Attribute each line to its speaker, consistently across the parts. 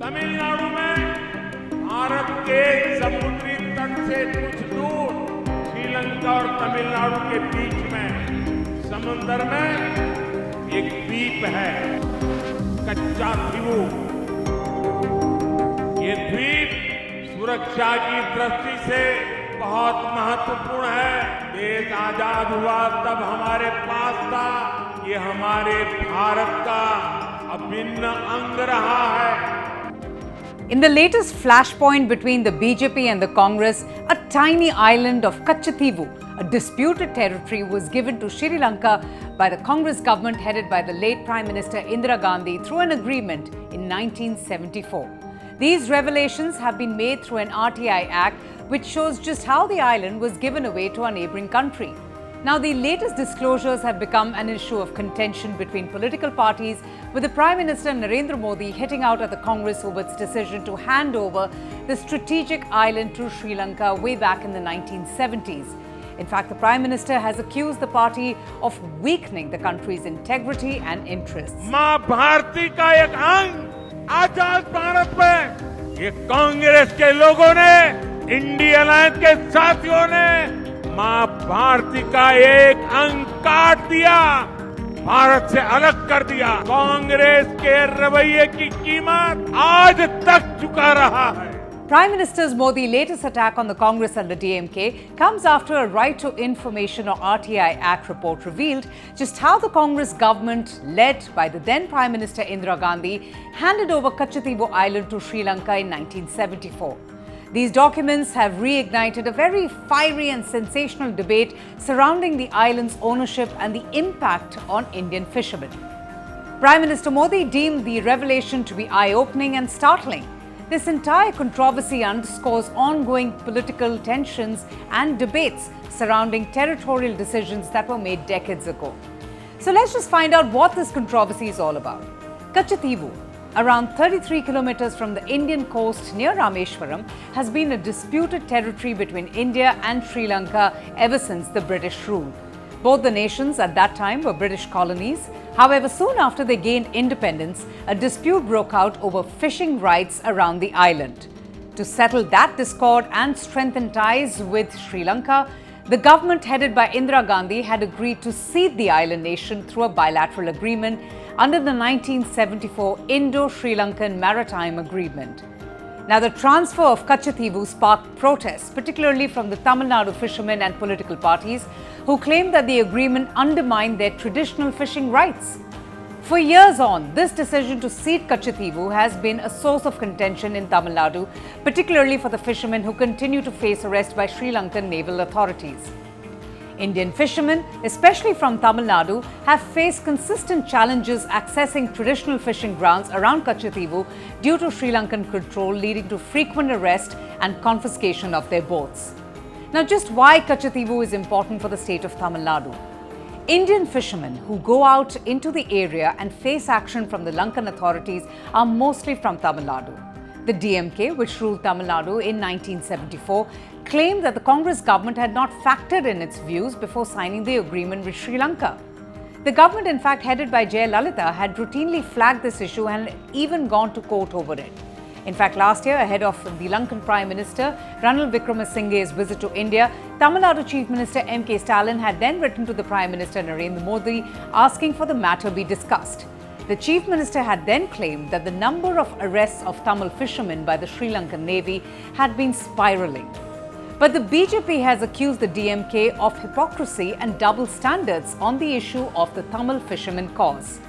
Speaker 1: तमिलनाडु में भारत के समुद्री तट से कुछ दूर श्रीलंका और तमिलनाडु के बीच में समुद्र में एक द्वीप है, कच्चाथीवु। ये द्वीप सुरक्षा की दृष्टि से बहुत महत्वपूर्ण है। देश आजाद हुआ तब हमारे पास था, ये हमारे भारत का अभिन्न अंग रहा है।
Speaker 2: In the latest flashpoint between the BJP and the Congress, a tiny island of Katchatheevu, a disputed territory, was given to Sri Lanka by the Congress government headed by the late Prime Minister Indira Gandhi through an agreement in 1974. These revelations have been made through an RTI Act which shows just how the island was given away to a neighbouring country. Now, the latest disclosures have become an issue of contention between political parties, with the Prime Minister Narendra Modi hitting out at the Congress over its decision to hand over the strategic island to Sri Lanka way back in the 1970s. In fact, the Prime Minister has accused the party of weakening the country's integrity and interests.
Speaker 1: मां भारती का एक अंग आजाद भारत में ये कांग्रेस के लोगों ने, India alliance के साथियों ने मां भारती का एक अंग काट दिया, भारत से अलग कर दिया। कांग्रेस के रवैये की कीमत आज तक चुका रहा है।
Speaker 2: Prime Minister Modi's latest attack on the Congress and the DMK comes after a Right to Information or RTI Act report revealed just how the Congress government, led by the then Prime Minister Indira Gandhi, handed over Katchatheevu Island to Sri Lanka in 1974. These documents have reignited a very fiery and sensational debate surrounding the island's ownership and the impact on Indian fishermen. Prime Minister Modi deemed the revelation to be eye-opening and startling. This entire controversy underscores ongoing political tensions and debates surrounding territorial decisions that were made decades ago. So let's just find out what this controversy is all about. Katchatheevu, around 33 kilometers from the Indian coast near Rameshwaram, has been a disputed territory between India and Sri Lanka ever since the British rule. Both the nations at that time were British colonies. However, soon after they gained independence, a dispute broke out over fishing rights around the island. To settle that discord and strengthen ties with Sri Lanka, the government headed by Indira Gandhi had agreed to cede the island nation through a bilateral agreement under the 1974 Indo-Sri Lankan Maritime Agreement. Now, the transfer of Katchatheevu sparked protests, particularly from the Tamil Nadu fishermen and political parties, who claimed that the agreement undermined their traditional fishing rights. For years on, this decision to cede Katchatheevu has been a source of contention in Tamil Nadu, particularly for the fishermen who continue to face arrest by Sri Lankan naval authorities. Indian fishermen, especially from Tamil Nadu, have faced consistent challenges accessing traditional fishing grounds around Katchatheevu due to Sri Lankan control, leading to frequent arrest and confiscation of their boats. Now, just why Katchatheevu is important for the state of Tamil Nadu? Indian fishermen who go out into the area and face action from the Lankan authorities are mostly from Tamil Nadu. The DMK, which ruled Tamil Nadu in 1974, claimed that the Congress government had not factored in its views before signing the agreement with Sri Lanka. The government, in fact, headed by Jayalalitha, had routinely flagged this issue and even gone to court over it. In fact, last year, ahead of the Lankan Prime Minister Ranil Wickremesinghe's visit to India, Tamil Nadu Chief Minister M.K. Stalin had then written to the Prime Minister Narendra Modi asking for the matter be discussed. The Chief Minister had then claimed that the number of arrests of Tamil fishermen by the Sri Lankan Navy had been spiralling. But the BJP has accused the DMK of hypocrisy and double standards on the issue of the Tamil fishermen cause.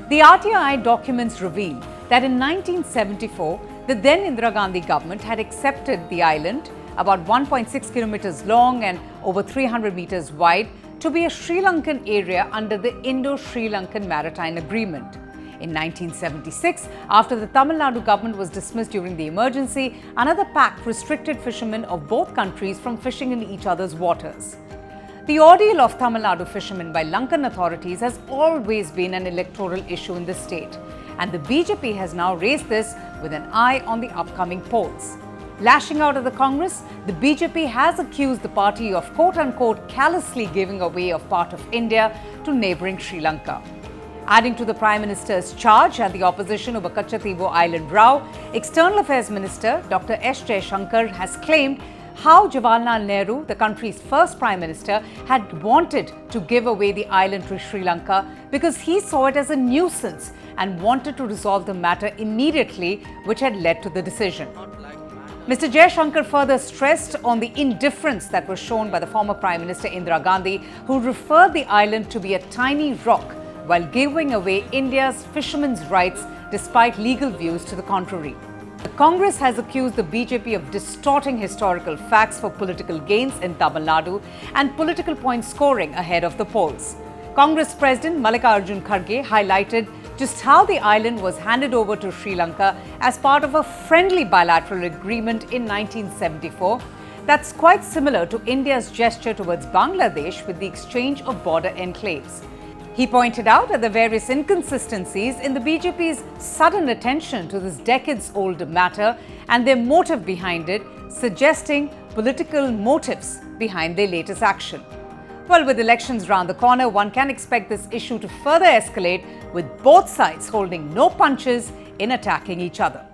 Speaker 2: The RTI documents reveal that in 1974, the then Indira Gandhi government had accepted the island, about 1.6 kilometers long and over 300 meters wide, to be a Sri Lankan area under the Indo-Sri Lankan Maritime Agreement. In 1976, after the Tamil Nadu government was dismissed during the emergency, another pact restricted fishermen of both countries from fishing in each other's waters. The ordeal of Tamil Nadu fishermen by Lankan authorities has always been an electoral issue in the state, and the BJP has now raised this with an eye on the upcoming polls. Lashing out at the Congress, the BJP has accused the party of quote-unquote callously giving away of part of India to neighbouring Sri Lanka. Adding to the Prime Minister's charge at the opposition over Katchatheevu Island row, External Affairs Minister Dr. S. Jaishankar has claimed how Jawaharlal Nehru, the country's first Prime Minister, had wanted to give away the island to Sri Lanka because he saw it as a nuisance and wanted to resolve the matter immediately, which had led to the decision. Mr. Jaishankar further stressed on the indifference that was shown by the former Prime Minister Indira Gandhi, who referred the island to be a tiny rock while giving away India's fishermen's rights despite legal views to the contrary. The Congress has accused the BJP of distorting historical facts for political gains in Tamil Nadu and political point scoring ahead of the polls. Congress President Mallikarjun Kharge highlighted just how the island was handed over to Sri Lanka as part of a friendly bilateral agreement in 1974 that's quite similar to India's gesture towards Bangladesh with the exchange of border enclaves. He pointed out at the various inconsistencies in the BJP's sudden attention to this decades-old matter and their motive behind it, suggesting political motives behind their latest action. Well, with elections round the corner, one can expect this issue to further escalate, with both sides holding no punches in attacking each other.